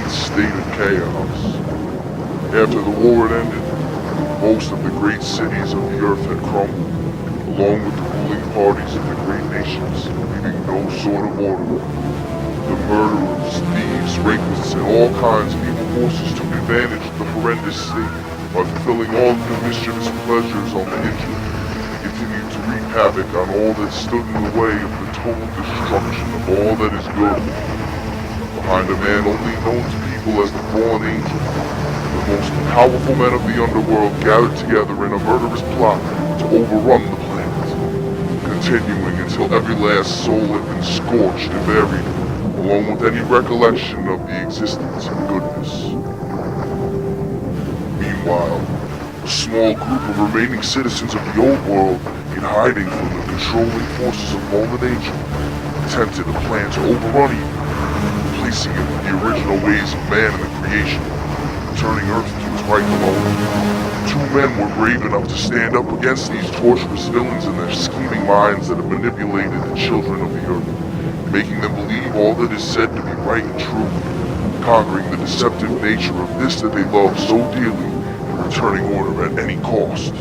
complete state of chaos. After the war had ended, most of the great cities of the earth had crumbled, along with the ruling parties of the great nations, leaving no sort of order. The murderers, thieves, rapists, and all kinds of evil forces took advantage of the horrendous state by fulfilling all of their mischievous pleasures on the injured, and continued to wreak havoc on all that stood in the way of the total destruction of all that is good. Behind a man only known to people as the fallen angel, the most powerful men of the underworld gathered together in a murderous plot to overrun the planet, continuing until every last soul had been scorched and buried, along with any recollection of the existence of goodness. Meanwhile, a small group of remaining citizens of the old world, in hiding from the controlling forces of fallen angel, attempted a plan to overrun evil, replacing it with the original ways of man in the creation, returning Earth to its rightful owner. Two men were brave enough to stand up against these torturous villains and their scheming minds that have manipulated the children of the Earth, making them believe all that is said to be right and true, conquering the deceptive nature of this that they love so dearly, and returning order at any cost.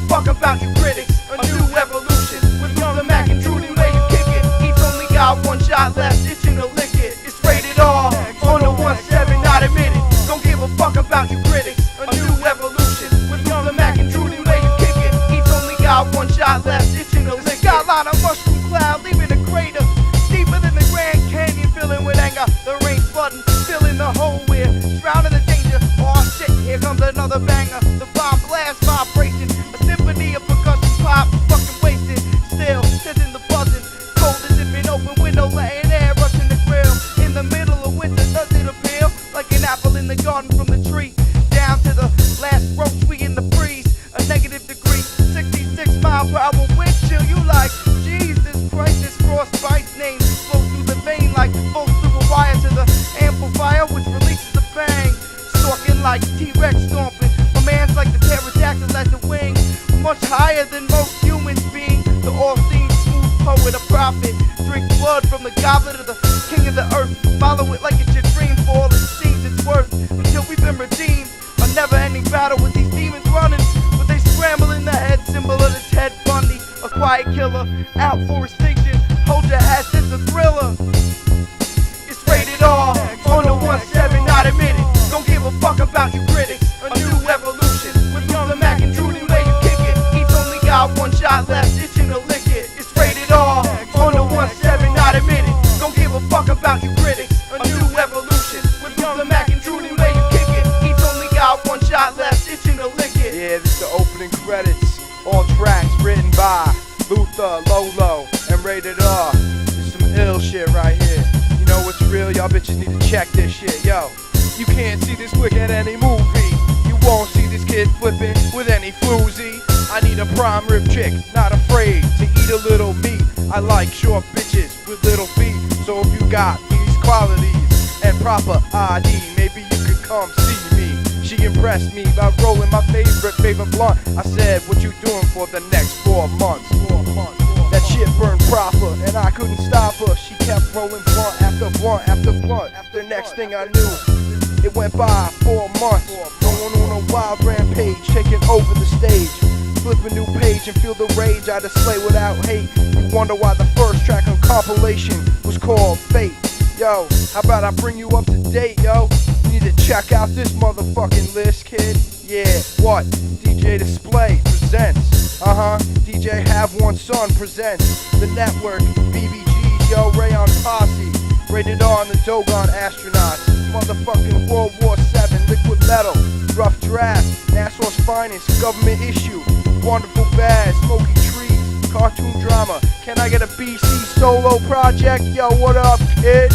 Fuck about you critics, a new evolution with Lutha Mac and Trudy, where you kick it. Each only got one shot left, itching to lick it. It's rated R on the 1-7, not admitted. Don't give a fuck about you critics, a new evolution with Lutha Mac and Trudy, where you kick it. Each only got one shot left, itching to lick it. Skyline of mushroom cloud, leaving a crater deeper than the Grand Canyon, filling with anger. The rain flooding, filling the hole we're drowning the danger. Oh shit, here comes another banger. The bomb blast vibration. Symphony of percussion pop, fucking wasted. Still, sitting the buzzing. Cold as if an open window, letting air rush in the grill. In the middle of winter, does it appeal? Like an apple in the garden from the tree. Down to the last roach, we in the breeze. A negative degree, 66 mile per hour wind chill. You like, Jesus Christ, this frostbite's name flows through the vein like bolts through a wire to the amplifier, which releases the bang. Stalking like T-Rex stomping. My man's like the pterodactyl at the wing. Much higher than most humans being. The all-seeing smooth poet, a prophet. Drink blood from the goblet of the king of the earth. Follow it like it's your dream for all it seems it's worth. Until we've been redeemed. A never-ending battle with these demons running. But they scramble in the head, symbol of the Ted Bundy. A quiet killer, out for extinction. Hold your ass, it's a thriller. It's rated R, on the 1-7, not admitted. Don't give a fuck about you critics. A new evolution with Young Macanudo, where you kick it. Each only got one shot left, itching to lick it. It's rated R, on the 1-7, not admitted. Don't give a fuck about you critics. A new evolution with Young Macanudo, where you kick it. Each only got one shot left, itching to lick it. Yeah, this is the opening credits. All tracks written by Lutha, Lolo, and Rated R. It's some ill shit right here. You know what's real? Y'all bitches need to check this shit, yo. You can't see this quick at any movie. You won't see this kid flipping with any floozy. I need a prime rib chick, not afraid to eat a little meat. I like short bitches with little feet. So if you got these qualities and proper ID, maybe you could come see me. She impressed me by rolling my favorite blunt. I said, what you doing for the next 4 months? 4 months. That shit burned proper, and I couldn't stop her. She kept rolling blunt after blunt after blunt. The next thing I knew, it went by 4 months, going on a wild rampage, taking over the stage. Flip a new page and feel the rage I display without hate. You wonder why the first track on compilation was called Fate. Yo, how about I bring you up to date, yo? You need to check out this motherfucking list, kid. Yeah, what? DJ Display presents. DJ Have One Son presents. The network, BBG's, yo, Rayon Posse. Rated R on the Dogon Astronauts. Motherfucking World War 7, liquid metal, rough draft, Nassau's finest, government issue, wonderful bad, smoky trees, cartoon drama. Can I get a BC solo project? Yo, what up, kid?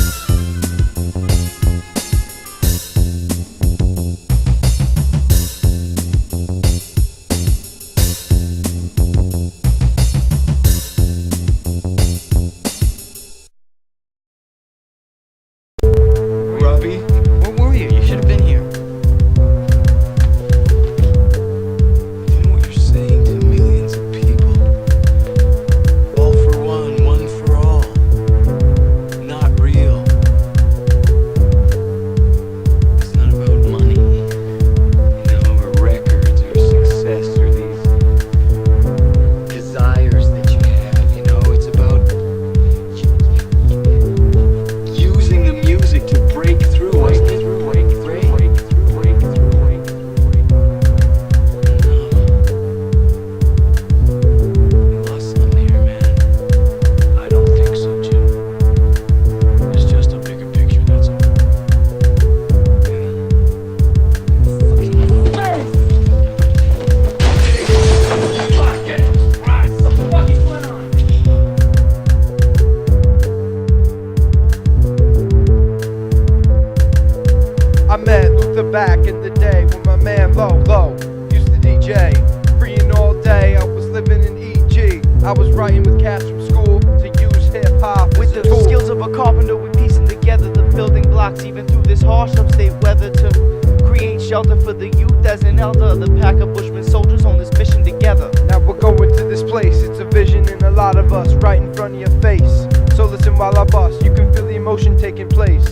back in the day when my man Low used to DJ. Freeing all day, I was living in EG. I was writing with cats from school to use hip-hop With the skills of a carpenter, we piecing together the building blocks, even through this harsh upstate weather, to create shelter for the youth as an elder. The pack of Bushmen soldiers on this mission together. Now we're going to this place, it's a vision in a lot of us, right in front of your face. So listen while I bust, you can feel the emotion taking place.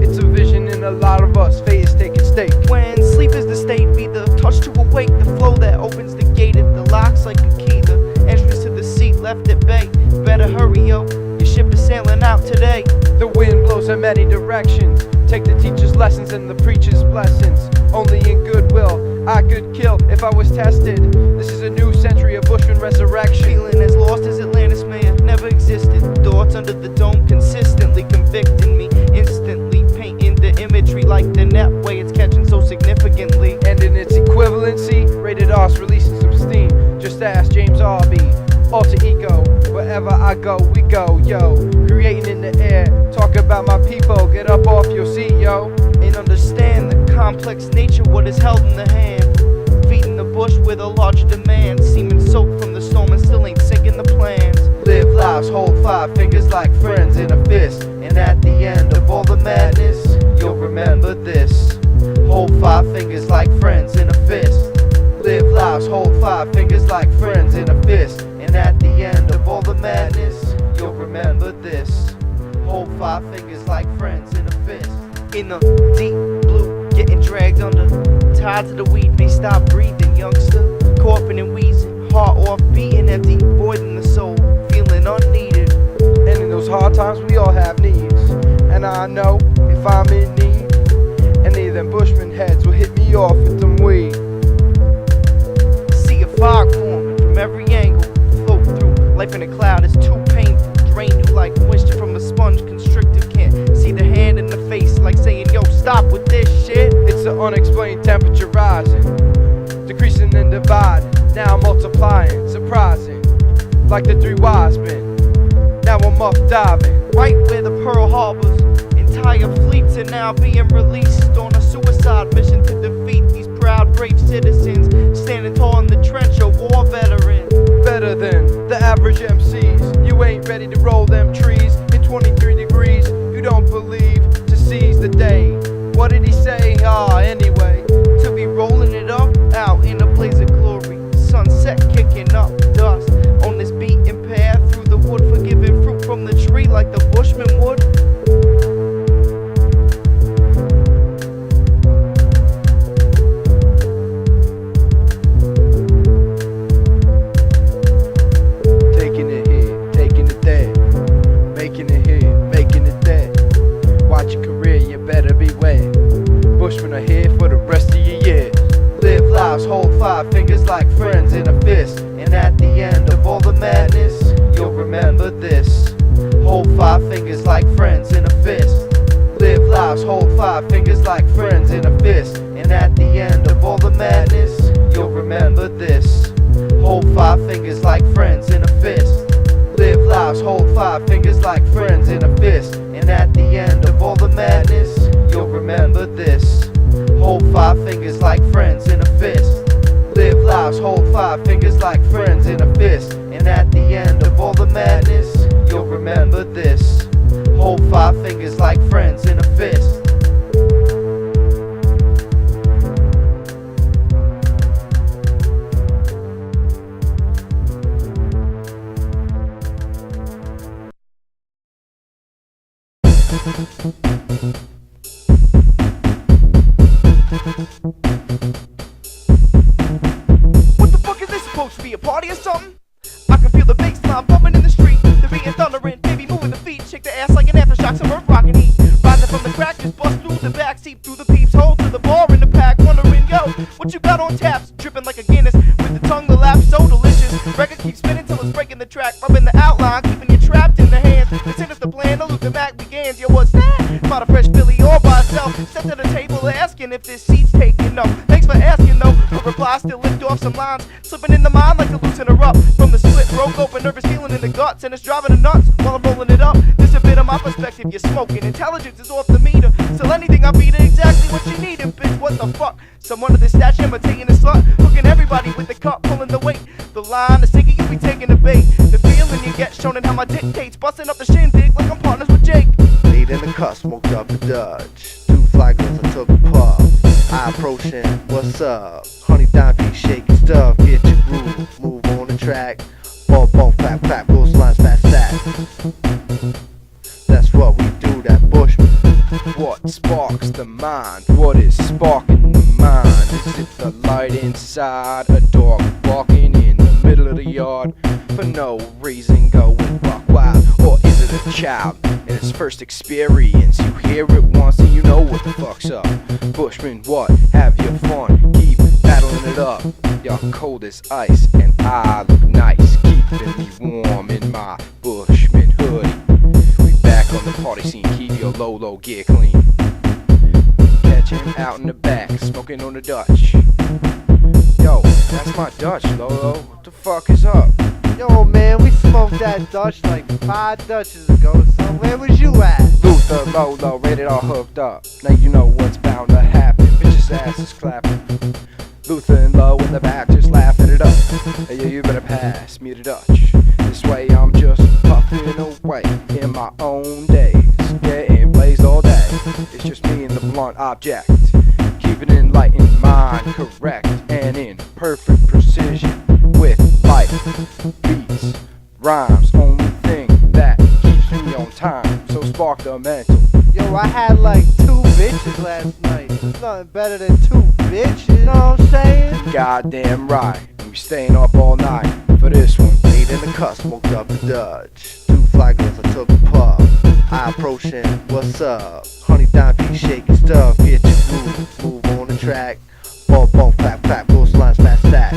It's a vision in a lot of us, fate is taking stake. When sleep is the state, be the touch to awake, the flow that opens the gate, it the locks like a key, the entrance to the seat left at bay. Better hurry, yo, your ship is sailing out today. The wind blows in many directions, take the teacher's lessons and the preacher's blessings. Only in goodwill, I could kill if I was tested. This is a new century of Bushman resurrection. Feeling as lost as Atlantis may have never existed. Thoughts under the dome consistently convicting me, instantly painting the imagery like the net way it's catching so significantly. And in its equivalency, rated R's releasing some steam. Just ask James R.B. Alter ego, wherever I go, we go, yo. Creating in the air, talk about my people, get up off your seat, yo. And understand the complex nature, what is held in the hand. Feeding the bush with a larger demand, seeming soaked from the storm and still ain't sinking the plans. Live lives, hold 5 fingers like friends in a fist. And at the end of all the madness, you'll remember this. Hold 5 fingers like friends in a fist. Live lives, hold 5 fingers like friends in a fist. And at the end of all the madness, you'll remember this. Hold 5 fingers like friends in a fist. In the deep blue, getting dragged under. Tides of the weed may stop breathing, youngster. Coughing and wheezing, heart off beating, empty, void in the soul, feeling unneeded. And in those hard times we all have needs. And I know if I'm in need, any of them Bushman heads will hit me off with them weed. See a fog forming from every angle, float through. Life in a cloud is too painful, drain you like moisture from a sponge constricted. Can't see the hand in the face like saying, yo, stop with this shit. It's the unexplained temperature rising, decreasing and dividing, now multiplying, surprising, like the 3 wise men. Now I'm up diving, Right where the Pearl Harbors, entire fleets are now being released on a suicide mission to defeat these proud, brave citizens standing tall in the trench, a war veteran. better than the average MCs. You ain't ready to roll them trees in 23 degrees. You don't believe to seize the day. What did he say? Anyway, To be rolling it up out in a blaze of glory, sunset kicking up dust on this beaten path through the wood, forgiving fruit from the tree like the Bushmen would. taking it here, taking it there, making it here, making it there. Watch your career, you better beware. Bushmen are here for the rest of your years. Live lives, hold 5 fingers like friends in a fist. And at the end of all the madness, you'll remember this. Hold 5 fingers like friends in a fist. Live lives, hold 5 fingers like friends in a fist. And at the end of all the madness, you'll remember this. Hold 5 fingers like friends in a fist. Live lives, hold 5 fingers like friends in a fist. And at the end of all the madness, you'll remember this. Hold 5 fingers like friends in a fist. Live lives, hold 5 fingers like friends in a fist. And at the end of all the madness, you'll remember this. Hold 5 fingers like friends in a fist. What the fuck is this supposed to be, a party or something? I can feel the bass line bumping in the street, the beat and thundering, baby moving the feet, shake the ass like an aftershock, some earth rockin' heat. Rising from the crack, just bust through the back, seep through the peeps, hold to the bar in the pack, wondering, yo, what you got on taps? Dripping like a Guinness, with the tongue the lap, so delicious. Record keeps spinning till it's breaking the track, rubbing the outline, keeping you trapped in the hands. The sinister plan, the Lutha Mac begins, yo, what's that? About a fresh Philly all by itself, set to the table asking if this seat's taken up. Thanks for asking though, the reply still lift off some lines, slipping in the mind like to loosen her up. From the split, broke open, nervous feeling in the guts, and it's driving her nuts while I'm rolling it up. This a bit of my perspective. active, you're smoking. Intelligence is off the meter. Still anything, I'll beat it exactly what you needed, bitch. What the fuck? Someone of this stature imitating a slut, hooking everybody with the cup, pulling the weight. The line, the sinking, you be taking the bait. The feeling you get shown in how my dictates, busting up the shindig like I'm partners with Jake. Lead in the cut, smoked up a Dutch. 2 fly girls, I took a puff. I approach him, what's up? Honey dime feet shaking stuff, get your groove, move on the track. Bump, bump, clap, clap, ghost lines, fast stack. That's what we do, that Bushman. What sparks the mind? What is sparking the mind? Is it the light inside? A dog walking in the middle of the yard for no reason, going buck wild? Or is it a child in its first experience? You hear it once and you know what the fuck's up. Bushman, what? Have your fun, keep battling it up. You're cold as ice and I look nice, keeping me warm in my Bushman hoodie. We back on the party scene, keep your low gear clean. Catch him out in the back, smoking on the Dutch. Yo, that's my Dutch, Lolo. What the fuck is up? Yo, man, we smoked that Dutch like 5 Dutches ago, so where was you at? Lutha, Lolo, rated all hooked up. Now you know what's bound to happen. Bitches' asses clapping. Lutha and Low in the back just laughing it up. Hey, yo, you better pass me the Dutch. This way I'm just puffing away in my own days. Getting blazed all day. It's just me and the blunt object. Keeping enlightened mind correct and in perfect precision. With light, beats, rhymes. Only thing that keeps me on time. So spark the mental. Yo, I had like 2 bitches last night. There's nothing better than 2 bitches, you know what I'm saying? Goddamn right. And we staying up all night for this one. Lead in the cut, smoked up a Dutch. 2 fly girls, I took a puff. I approach him, what's up? Honey dime feet shaking stuff, get your groove, move on the track. Bump, bump, clap, clap, ghost lines, fast stack.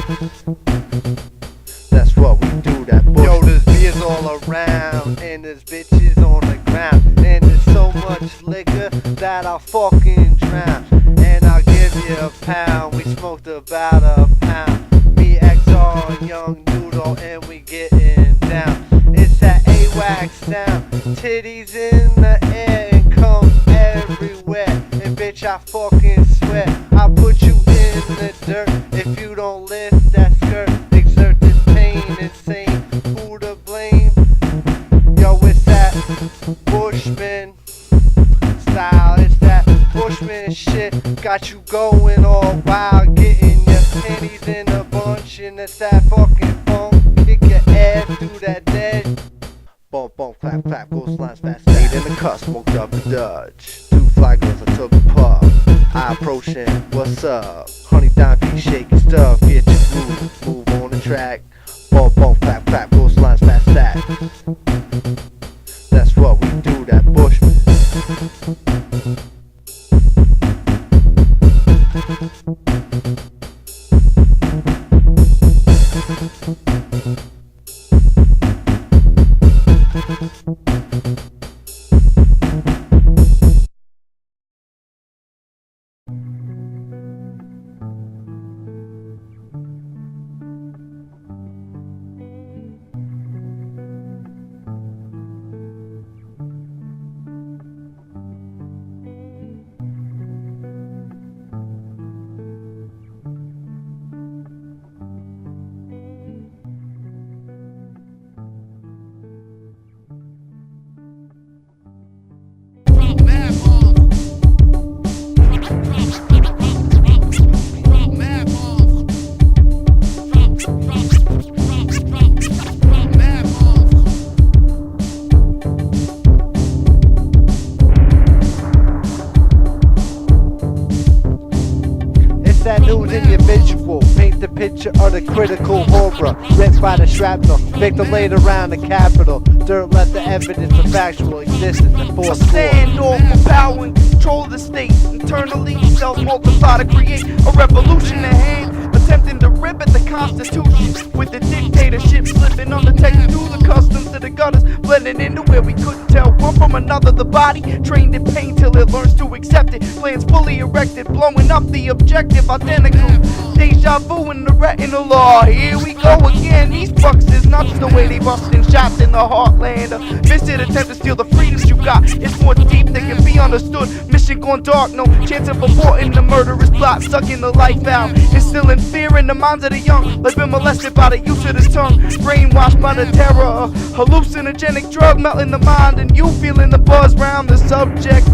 That's what we do, that Bush. Yo, there's beers all around, and there's bitches on the ground, and there's so much liquor that I'll fucking drown. And I'll give you a pound, we smoked about a pound. Me, XR, and Young Macanudo, and we getting down. It's that AWAC sound, titties in the air and cum everywhere. And bitch, I fucking swear, I'll put you in the dirt if you don't lift that skirt. Exert this pain, insane, who to blame? Yo, it's that Bushman style, it's that Bushman shit. Got you going all wild, getting your pennies in a bunch, and it's that fucking funk. Kick your ass through that dead. Bump, bump, clap, clap, ghost lines, fast. Lead in the cut, smoked up a Dutch. 2 fly girls, I took a puff. I approach him, what's up? Honey dime feet shaking stuff, get your groove, move on the track. Bump, bump, clap, clap, ghost lines, fast stack. That's what we do, that Bushman. That news in your visual, paint the picture of the critical horror. Ripped by the shrapnel, victim laid around the capital. Dirt left the evidence of factual existence and A force. standoff for power and control of the state. Internally self-multiply to create a revolution at hand. Attempting to rip at the Constitution, with the dictatorship slipping on the text through the customs to the gutters, blending into where we couldn't tell one from another. The body trained in pain till it learns to accept it. Plans fully erected, blowing up the objective, identical. Deja vu in the retinal law. Here we go again. These fucks is nuts the way they busting shots in the heartland. A visit attempt to steal the freedoms you got. It's more deep than can be understood. Mission gone dark, no chance of aborting the murderous plot, sucking the life out, instilling fear in the minds of the young. Like been molested by the use of the tongue, brainwashed by the terror. A hallucinogenic drug melting the mind, and you feeling the buzz round the subject,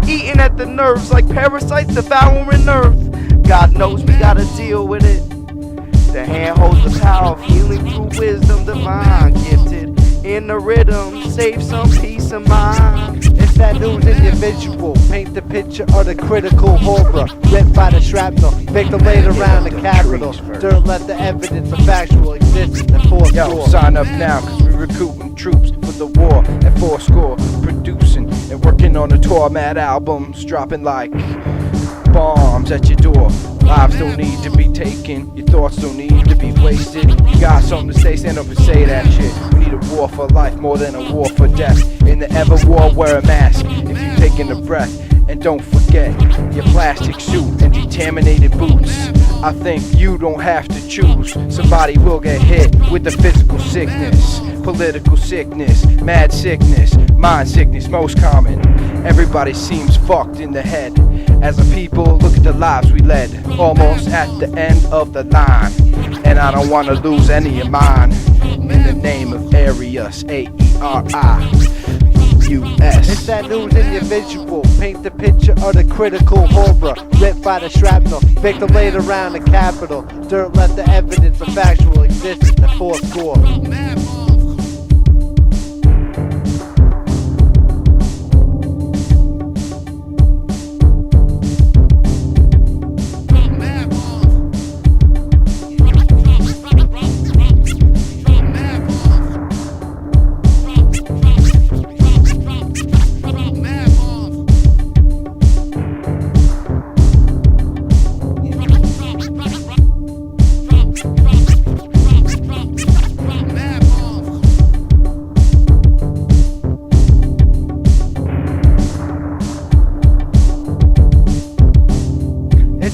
eating at the nerves like parasites devouring earth. God knows we gotta deal with it. The hand holds the power of healing through wisdom divine, gifted in the rhythm, save some peace of mind. It's that news individual, paint the picture of the critical horror, ripped by the shrapnel, make the laid around the capital. Dirt left the evidence of factual existence and force. Yo, sign up now, cause we recruiting troops for the war at 4 producing and working on the Tormat albums, dropping like bombs at your door. Lives don't need to be taken, your thoughts don't need to be wasted. You got something to say, stand up and say that shit. We need a war for life more than a war for death. In the ever war, wear a mask if you're taking a breath. And don't forget your plastic suit and determinated boots. I think you don't have to choose. Somebody will get hit with the physical sickness, political sickness, mad sickness, mind sickness, most common. Everybody seems fucked in the head. As a people, look at the lives we led, almost at the end of the line. And I don't wanna lose any of mine. In the name of Arius, A-E-R-I. U.S. It's that news individual, paint the picture of the critical horror, ripped by the shrapnel, victim laid around the capital. Dirt left the evidence of factual existence and fourscore.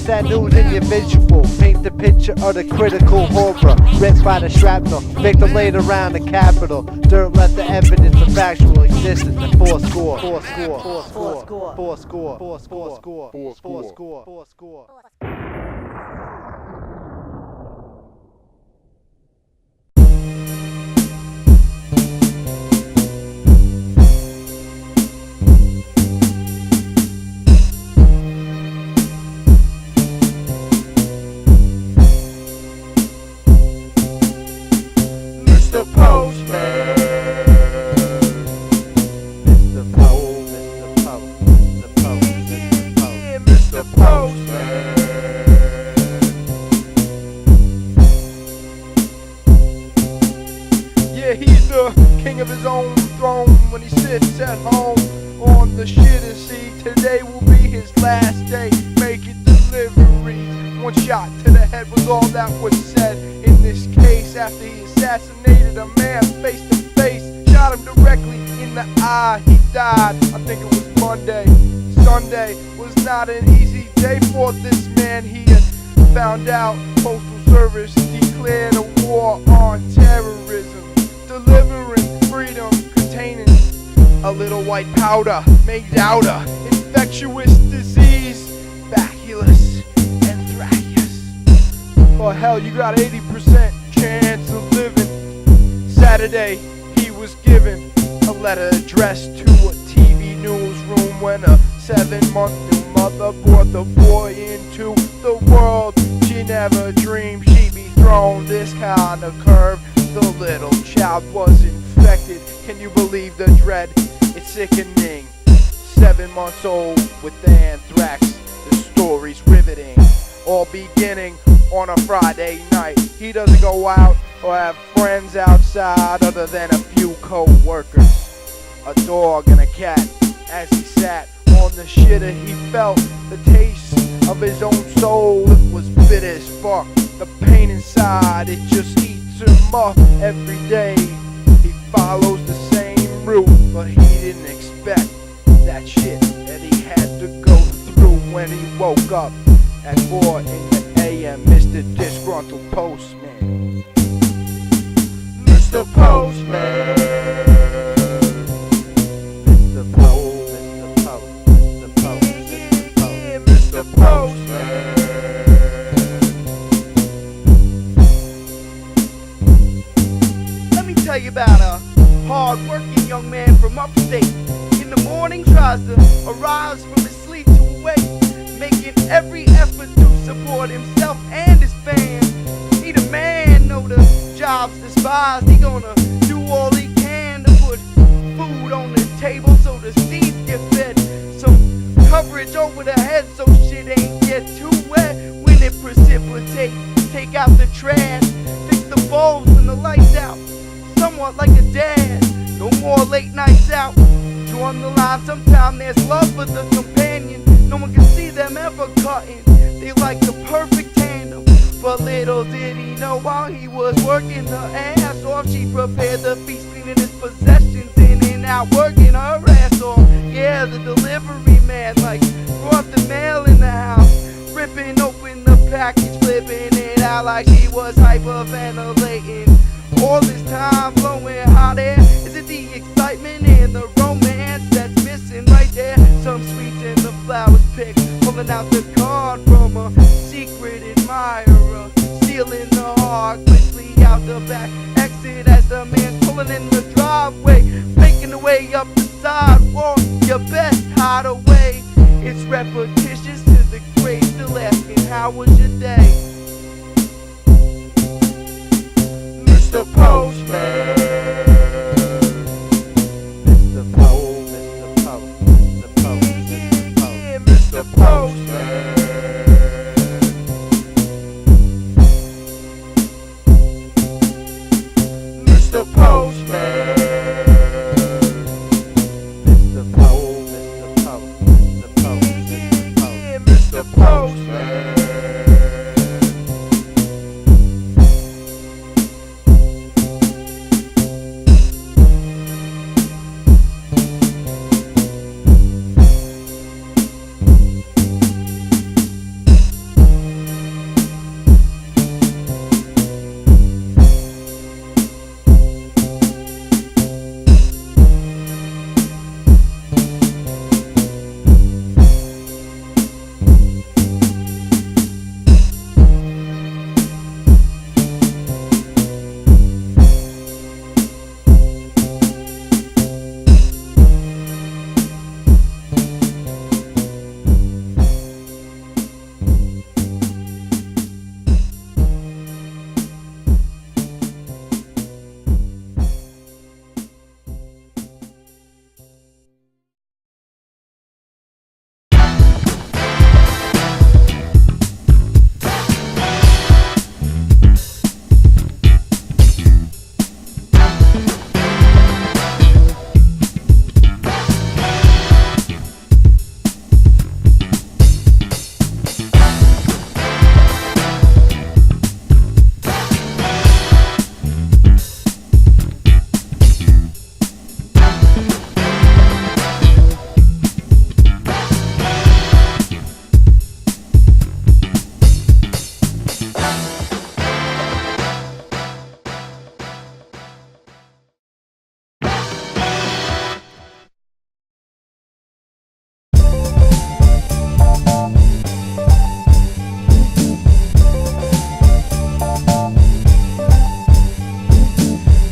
That news individual, paint the picture of the critical horror, ripped by the shrapnel, victim laid around the capital. Dirt left the evidence of factual existence and fourscore. Mr. Postman. Mr. Postman. Yeah, he's the king of his own throne when he sits at home on the shitter seat. Today will be his last day making deliveries. One shot to the head was all that was said in this case after he assassinated a man face to face. Shot him directly in the eye, he died. I think it was Monday. Sunday was not an easy day for this man. He had found out Postal Service declared a war on terrorism, delivering freedom, containing a little white powder made out of infectious disease, bacillus, anthracnose. Or hell, you got 80% chance of living. Saturday, he was given a letter addressed to a TV newsroom when a 7-month new mother brought the boy into the world. She never dreamed she'd be thrown this kind of curve. The little child was infected. Can you believe the dread? It's sickening. 7 months old with the anthrax. The story's riveting. All beginning on a Friday night. He doesn't go out or have friends outside other than a few co-workers, a dog and a cat. As he sat on the shitter, he felt the taste of his own soul. It was bitter as fuck. The pain inside, it just eats him up every day. He follows the same route, but he didn't expect that shit that he had to go through when he woke up at 4 in the AM. Mr. Disgruntled Postman. Mr. Postman. Mr. Post, Mr. Post, Mr. Post, Mr. Post. Mr. Postman. Let me tell you about a hard-working young man from upstate. In the morning tries to arise from his sleep to awake, making every effort to support himself and his fam. He the man, know the job's despised. He gonna do all he can to put food on the table so the seeds get fed. Some coverage over the head so shit ain't get too wet when it precipitates. Take out the trash, fix the bulbs and the lights out. Somewhat like a dad, no more late nights out. Drawing the line, sometimes there's love for the companion. No one can see them ever cutting. They like the perfect tandem. But little did he know while he was working her ass off, she prepared the feast, cleaning his possessions in and out, working her ass off. Yeah, the delivery man like brought the mail in the house, ripping open the package, flipping it out like he was hyperventilating. All this time flowing hot air. Is it the excitement and the romance that's missing right there? Some sweets in the flowers picked, pulling out the card from a secret admirer, stealing the heart quickly out the back exit as the man's pulling in the driveway, making the way up the sidewalk. Your best hideaway. It's repetitious to the grave, still asking how was your day? Mr. Postman. Mr. Post, Mr. Post, Mr. Post, Mr. Post. Mr. Postman. Mr. Postman. Mr. Post, Mr. Post, Mr. Post, Mr. Post. Mr. Postman.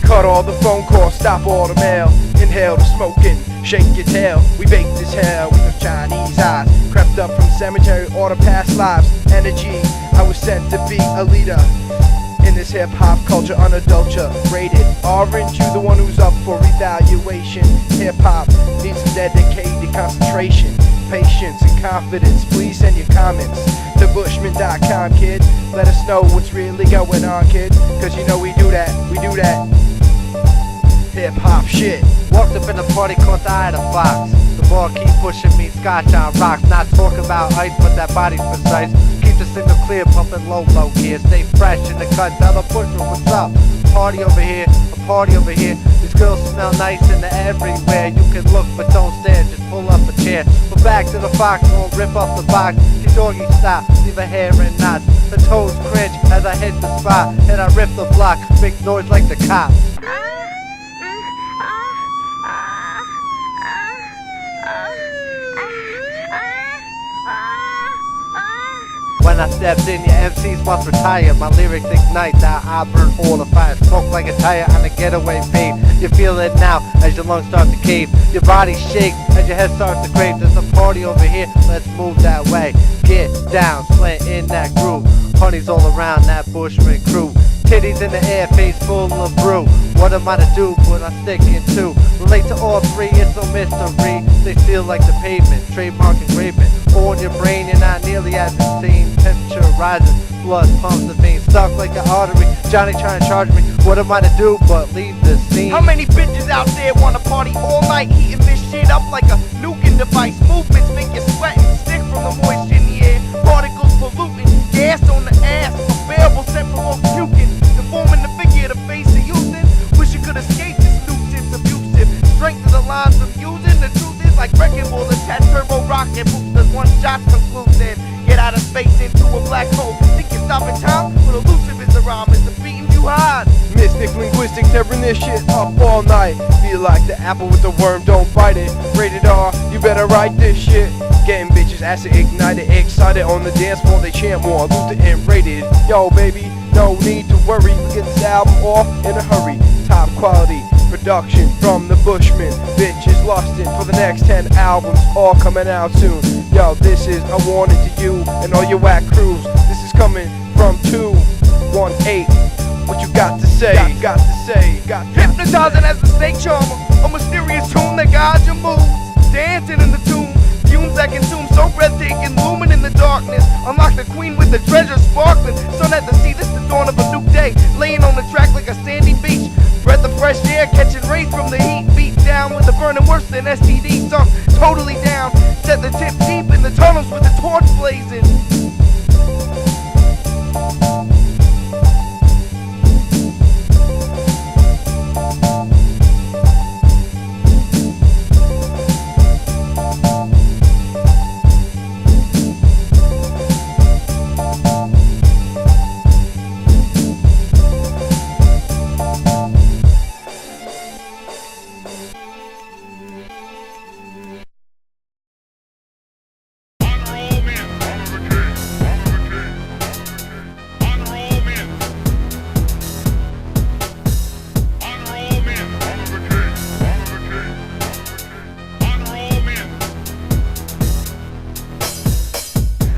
Cut all the phone calls, stop all the mail. Inhale the smoking, shake your tail. We baked this hell with those Chinese eyes. Crept up from cemetery, all the past lives. Energy, I was sent to be a leader in this hip-hop culture, unadulterated. Aren't you the one who's up for evaluation? Hip-hop needs some dedicated concentration, patience, and confidence. Please send your comments to Bushmen.com, kid. Let us know what's really going on, kid. Cause you know we do that hip-hop shit. Walked up in a party, caught the eye of the fox. The ball keep pushing me, scotch on rocks. Not talk about ice, but that body's precise. Keep the signal clear, pumping low gear. Stay fresh in the cut, tell the pusher what's up. Party over here, a party over here. These girls smell nice and they're everywhere. You can look but don't stare, just pull up a chair. We're back to the fox, won't rip up the box. She doggy stop, leave her hair in knots. Her toes cringe as I hit the spot. And I rip the block, make noise like the cops. When I stepped in, your MCs must retire. My lyrics ignite, now I burn all the fire. Smoke like a tire on a getaway pave. You feel it now as your lungs start to cave. Your body shakes as your head starts to crave. There's a party over here, let's move that way. Get down, slant in that groove. Honeys all around that Bushman crew. Titties in the air, face full of brew. What am I to do when I stick in two? Relate to all three, it's no mystery. They feel like the pavement, trademark engravement. On your brain, you're not nearly as insane. Temperature rising, blood pumps the veins. Stuck like the artery, Johnny trying to charge me. What am I to do but leave the scene? How many bitches out there wanna party all night, heating this shit up like a nuking device? Movements make you sweat and stick from the moisture in the air. Particles polluting, gas on the ass, unbearable scent promotes puking. Deforming the figure, the face of using. Wish you could escape this nuisance, abusive. Strength of the lines I'm using. The truth is like wrecking ball, attached turbo rocket boosters. One shot conclusive. Get out of space into a black hole. Think you're stopping time? But elusive is the rhyme, it's the beating you hard. Mystic linguistic, tearing this shit up all night. Feel like the apple with the worm, don't bite it. Rated R, you better write this shit. Getting bitches acid ignited, excited on the dance floor, they chant more. Lutha and rated. Yo baby, no need to worry, we get this album off in a hurry. Top quality production from the Bushmen. Bitches lusting for the next 10 albums, all coming out soon. Yo, this is a warning to you and all your whack crews. This is coming from 218. What you got to say? Got to say. Hypnotizing as a snake charmer, a mysterious tune that guides your moves. Dancing in the tomb, fumes that consume, so breathtaking, looming in the darkness. Unlock the queen with the treasure sparkling. Sun at the sea, this the dawn of a new day. Laying on the track like a sandy beach. Breath of fresh air, catching rays from the heat. Beat down with the burning worse than STD. Sunk totally down, set the tip deep in the tunnels with the torch blazing.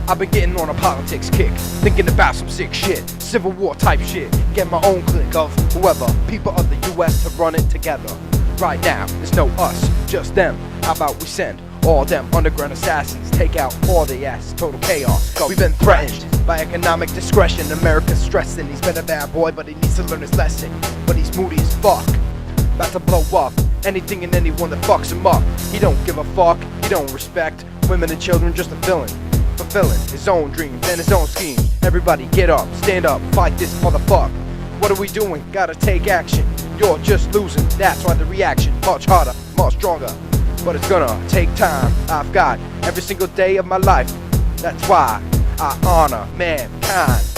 I've been getting on a politics kick, thinking about some sick shit, Civil War type shit. Get my own clique of whoever, people of the US to run it together. Right now, it's no us, just them. How about we send all them underground assassins, take out all the ass, total chaos. We've been threatened by economic discretion. America's stressing, he's been a bad boy, but he needs to learn his lesson. But he's moody as fuck, about to blow up anything and anyone that fucks him up. He don't give a fuck, he don't respect women and children, just a villain. Fulfilling his own dreams and his own schemes. Everybody get up, stand up, fight this motherfucker. What are we doing? Gotta take action. You're just losing, that's why the reaction much harder, much stronger. But it's gonna take time. I've got every single day of my life. That's why I honor mankind.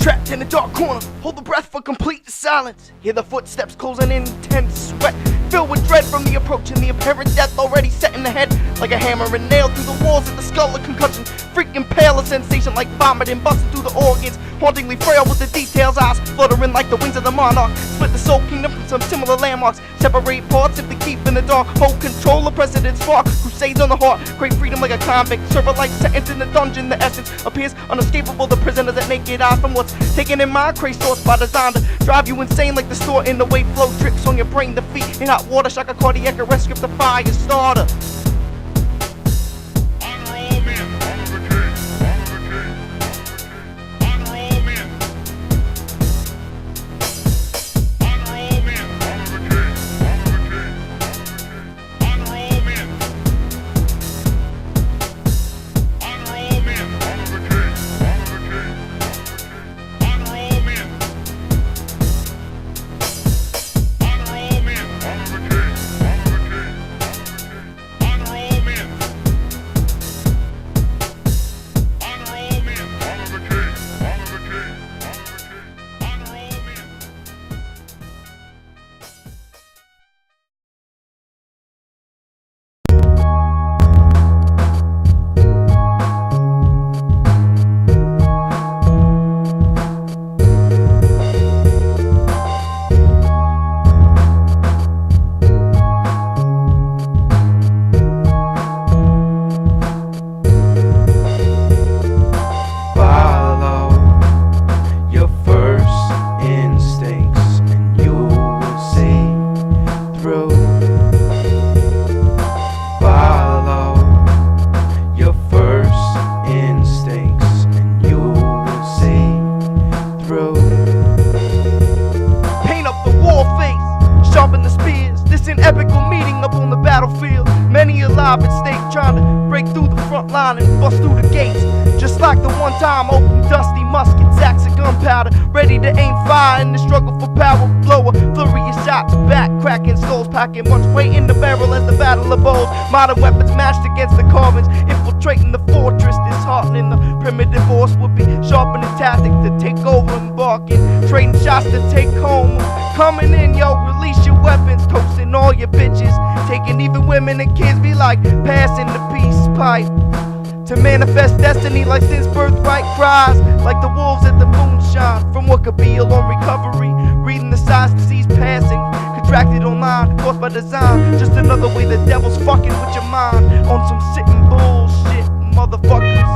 Trapped in a dark corner, hold the breath for complete silence. Hear the footsteps closing in, intense sweat, filled with dread from the approach and the apparent death already set in the head. Like a hammer and nail through the walls of the skull, a concussion, freaking pale, a sensation like vomiting, busting through the organs. hauntingly frail with the details, eyes fluttering like the wings of the monarch. Split the soul kingdom from some similar landmarks, separate parts if they keep in the dark. Hold control of president's spark, crusades on the heart, crave freedom like a convict. Serve a life sentence in the dungeon, the essence appears unescapable. The prisoners at naked eye from what's taken in mind, crazed thoughts by design to drive you insane like the store in the way flow drips on your brain. The feet in hot water, shock a cardiac arrest, script the fire starter. At stake, trying to break through the front line and bust through the gates. Just like the one time, open dusty muskets, sacks of gunpowder, ready to aim fire in the struggle for power. Blow a flurry of shots back, cracking skulls, packing much weight in the barrel as the battle of bows. Modern weapons matched against the carvings, infiltrating the fortress, disheartening. The primitive force would be sharpening tactics to take over, embarking, trading shots to take home. Coming in, yo, release your weapons, toasting all your bitches, taking even women and kids, be like passing the peace pipe. To manifest destiny like sin's birthright cries, like the wolves at the moonshine, from what could be a long recovery. Reading the signs, disease passing, contracted online, caused by design. Just another way the devil's fucking with your mind, on some sitting bullshit, motherfuckers.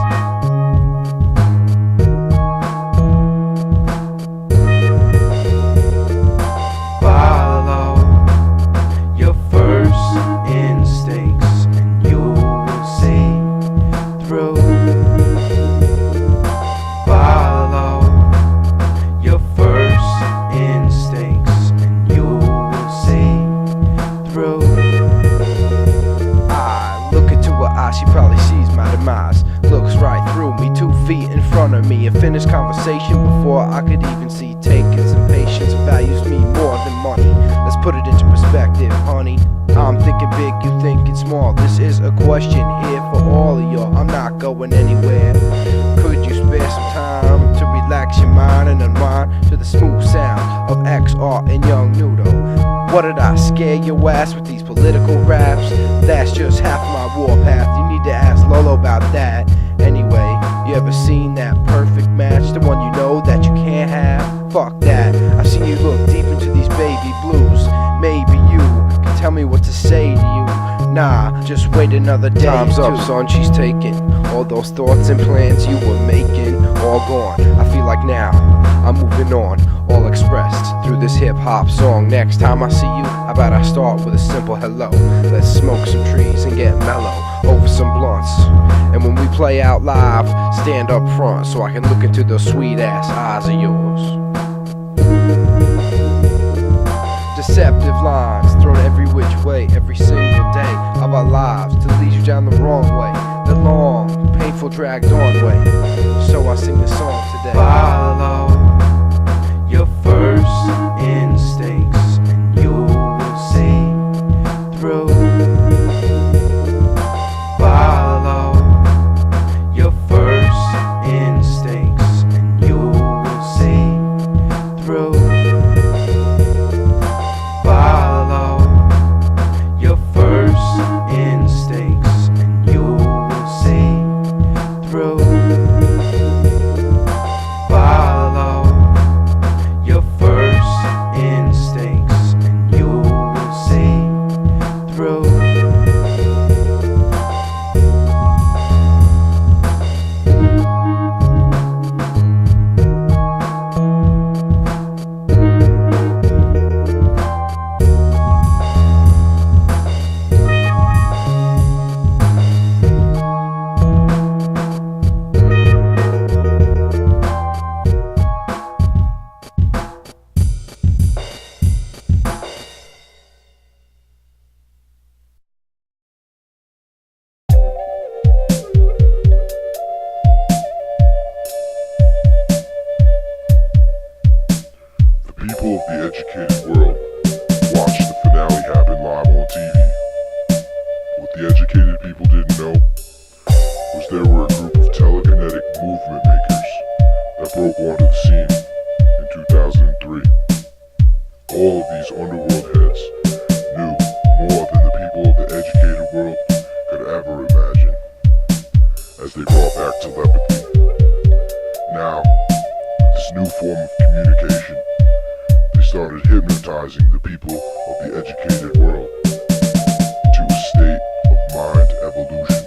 Finished conversation before I could even see. Taking some patience values me more than money. Let's put it into perspective, honey. I'm thinking big, you thinking small. This is a question here for all of y'all. I'm not going anywhere. Could you spare some time to relax your mind and unwind to the smooth sound of XR and Young Macanudo? What did I scare your ass with these political raps? That's just half my warpath. You need to ask Lolo about that. Anyway, you ever seen that perfect match? The one you know that you can't have? Fuck that. I've seen you look deep into these baby blues. Maybe you can tell me what to say to you. Nah, just wait another day. Time's up, son, she's taken. All those thoughts and plans you were making, all gone. I feel like now I'm moving on, all expressed through this hip-hop song. Next time I see you, how about I start with a simple hello? Let's smoke some trees and get mellow over some blunts. And when we play out live, stand up front so I can look into those sweet-ass eyes of yours. Deceptive lines thrown every which way, every single day of our lives to lead you down the wrong way, the long, painful, dragged on way. So I sing this song today. Follow your first instincts and you will see through. Follow your first instincts and you will see through. Follow your first instincts and you will see through. Follow the educated people didn't know was there were a group of telekinetic movement makers that broke onto the scene in 2003. All of these underworld heads knew more than the people of the educated world could ever imagine, as they brought back telepathy. Now, with this new form of communication, they started hypnotizing the people of the educated world into a state of mind evolution,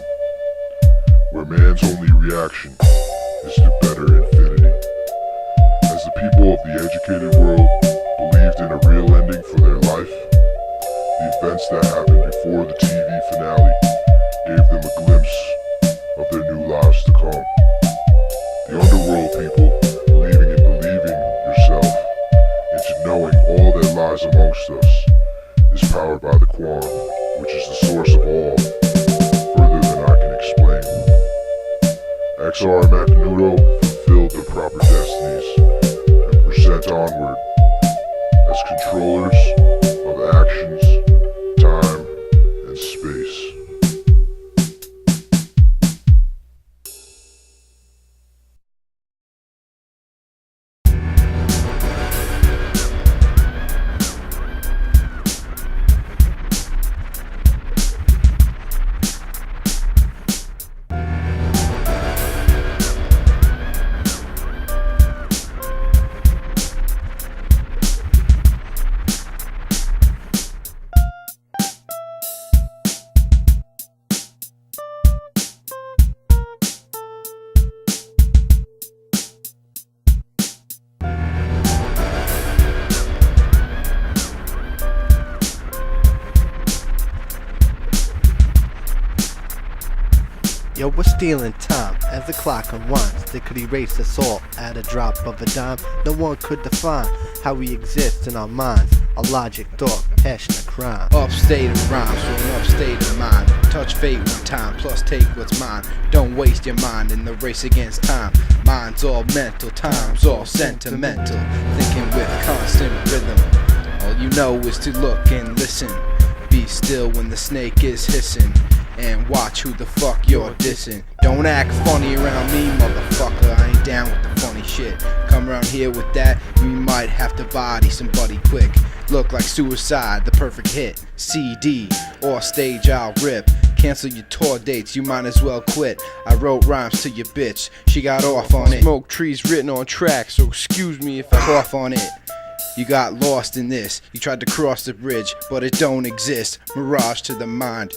where man's only reaction is to better infinity. As the people of the educated world believed in a real ending for their life, the events that happened before the TV finale gave them a glimpse of their new lives to come. The underworld people believing in believing yourself into knowing all that lies amongst us is powered by the Quan, which is the source of all, further than I can explain. XR and Macanudo fulfilled their proper destinies and were sent onward as controllers of actions, time, and space. Yo, we're stealing time as the clock unwinds. They could erase us all at a drop of a dime. No one could define how we exist in our minds. A logic, thought, passion, a crime. Upstate of rhymes for an upstate of mind. Touch fate one time, plus take what's mine. Don't waste your mind in the race against time. Mind's all mental, time's all sentimental. Thinking with constant rhythm. All you know is to look and listen. Be still when the snake is hissing. And watch who the fuck you're dissing. Don't act funny around me, motherfucker. I ain't down with the funny shit. Come around here with that, we might have to body somebody quick. Look like suicide, the perfect hit. CD or stage I'll rip. Cancel your tour dates, you might as well quit. I wrote rhymes to your bitch, she got off on it. Smoke trees written on tracks, so excuse me if I cough on it. You got lost in this, you tried to cross the bridge, but it don't exist. Mirage to the mind.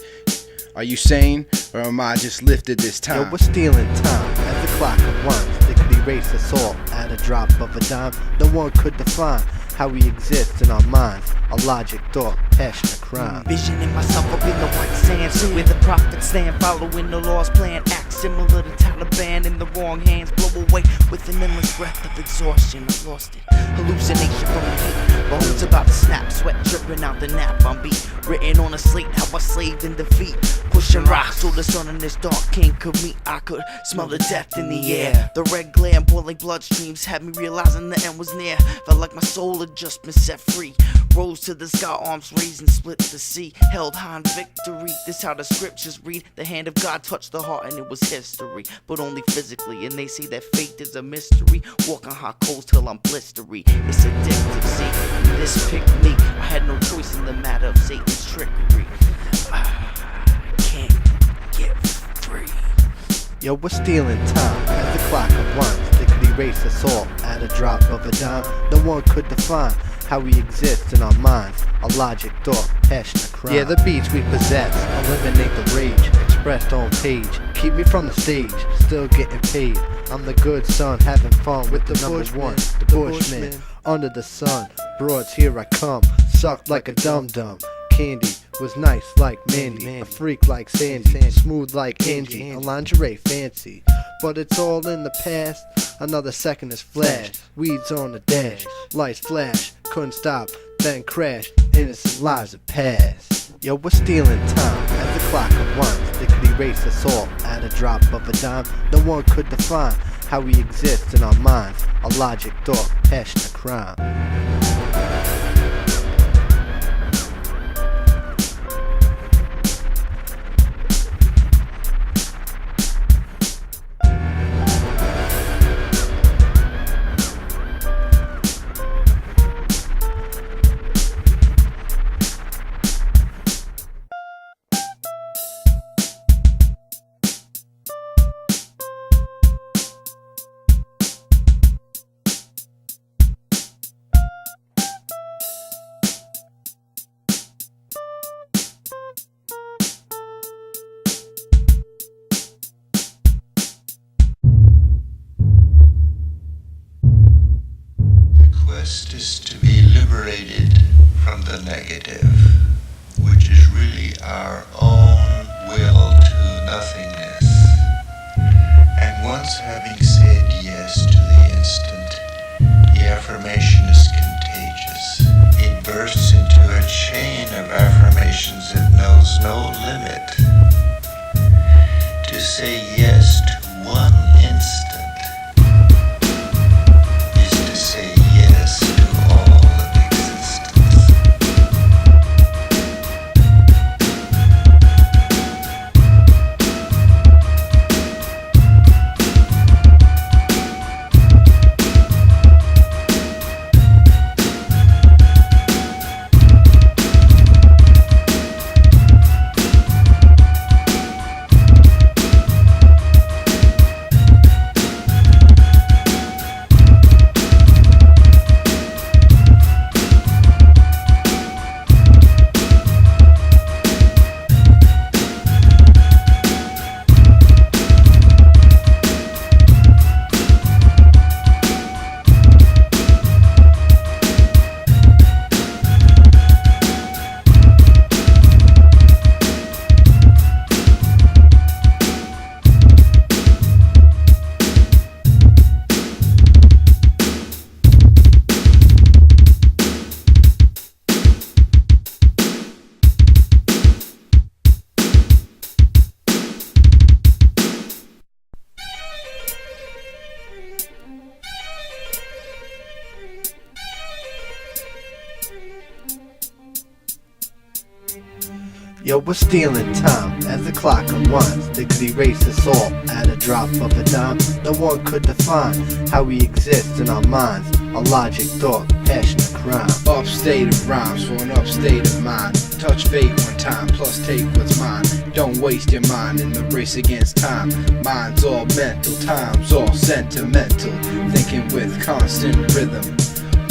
Are you sane, or am I just lifted this time? Yo, we're stealing time as the clock unwinds. They could erase us all at a drop of a dime. No one could define how we exist in our minds. A logic, thought, passion, a crime. Envisioning myself up in the white sands, where the prophets stand, following the law's plan. Act similar to Taliban in the wrong hands. Blow away with an endless breath of exhaustion. I've lost it. Hallucination from the heat. Bones about to snap, sweat dripping out the nap. I'm beat, written on a slate how I slaved in defeat. Pushing rocks so the sun in this dark king could meet. I could smell the death in the air. The red glare and boiling bloodstreams had me realizing the end was near. Felt like my soul had just been set free. Rose to the sky, arms raised and split the sea. Held high in victory. This how the scriptures read. The hand of God touched the heart and it was history, but only physically. And they say that faith is a mystery. Walking hot coals till I'm blistery. It's addictive, see. This picked me. I had no choice in the matter of Satan's trickery. Can't get free. Yo, we're stealing time as the clock unwinds. They could erase us all at a drop of a dime. No one could define how we exist in our minds. A logic, thought, passion, a crime. Yeah, the beats we possess eliminate the rage expressed on page. Keep me from the stage, still getting paid. I'm the good son, having fun with the number one, the Bushmen. Under the sun, broads, here I come. Sucked like a dum-dum. Candy was nice like Mandy, a freak like Sandy, smooth like Angie, a lingerie fancy. But it's all in the past, another second is flash. Weeds on the dash, lights flash, couldn't stop, then crash. Innocent lives have passed. Yo, we're stealing time as the clock unwinds. They could erase us all at a drop of a dime. No one could define how we exist in our minds. A logic, thought, passion, a crime. best is to be liberated from the negative, which is really our own will to nothingness. And once having said yes to the instant, the affirmation is contagious. It bursts into a chain of affirmations that knows no limit. To say yes to one instant is to say yes to all of existence. Yo, we're stealing time as the clock unwinds. They could erase us all at a drop of a dime. No one could define how we exist in our minds. A logic, thought, passion, and crime. Upstate of rhymes for an upstate of mind. Touch fate one time, plus take what's mine. Don't waste your mind in the race against time. Mind's all mental, time's all sentimental. Thinking with constant rhythm.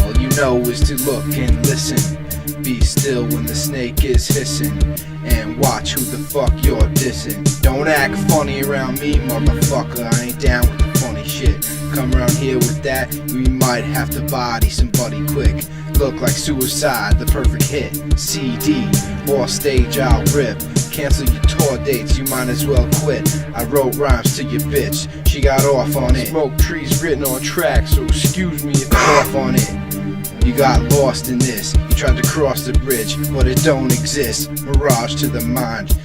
All you know is to look and listen. Be still when the snake is hissing, and watch who the fuck you're dissing. Don't act funny around me, motherfucker. I ain't down with the funny shit. Come around here with that, we might have to body somebody quick. Look like suicide, the perfect hit. CD or stage I'll rip. Cancel your tour dates, you might as well quit. I wrote rhymes to your bitch, she got off on it. Smoke trees written on tracks, so excuse me if it's off on it. You got lost in this, you tried to cross the bridge, but it don't exist. Mirage to the mind.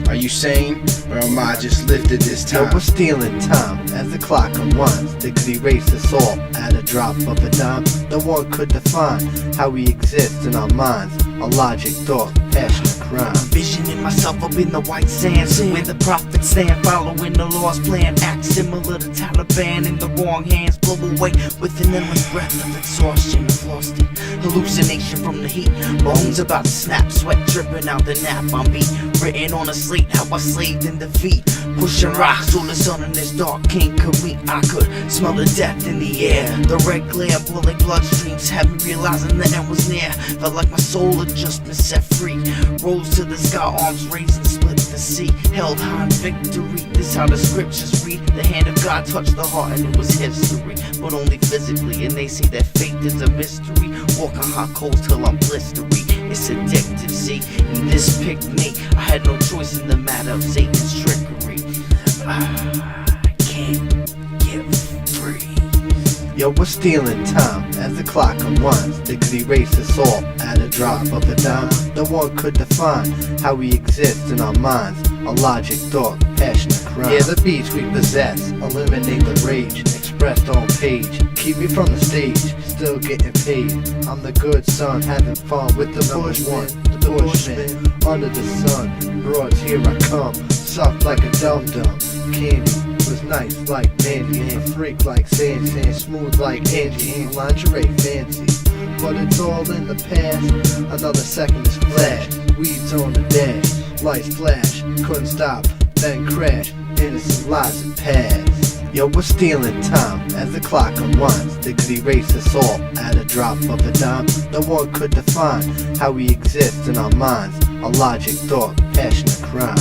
Are you sane, or am I just lifted this time? Yo, we're stealing time as the clock unwinds. They could erase us all at a drop of a dime. No one could define how we exist in our minds. A logic, thought, passion, and crime. Envisioning myself up in the white sands, where the prophets stand, following the Lord's plan. Act similar to Taliban in the wrong hands, blow away with an endless breath of exhaustion. I've lost it, hallucination from the heat. Bones about to snap, sweat dripping out the nap. I'm beat, written on a slate, how I slaved in defeat. Pushing rocks till the sun in this dark king could meet. I could smell the death in the air. The red glare pulling bloodstreams had me realizing the end was near. Felt like my soul had just been set free. Rose to the sky, arms raised and split the sea. Held high in victory, this how the scriptures read. The hand of God touched the heart and it was history, but only physically. And they say that faith is a mystery. Walking hot coals till I'm blistery. It's addictive, see, and this picked me. I had no choice in the matter of Satan's trickery. I can't get free. Yo, we're stealing time as the clock unwinds. They could erase us all at a drop of a dime. No one could define how we exist in our minds. A logic, thought, passion, and crime. Yeah, the beats we possess eliminate the rage expressed on page. Keep me from the stage, still getting paid. I'm the good son, having fun with the Bushmen. The Bushmen, under the sun. Broads, here I come, soft like a dum-dum. Candy was nice like Mandy, a freak like Sandy, smooth like Angie, lingerie fancy. But it's all in the past, another second is flash. Weeds on the dash, lights flash, couldn't stop, then crash. Innocent lives that pass. Yo, we're stealing time as the clock unwinds. They could erase us all at a drop of a dime. No one could define how we exist in our minds. A logic, thought, passion, and crime.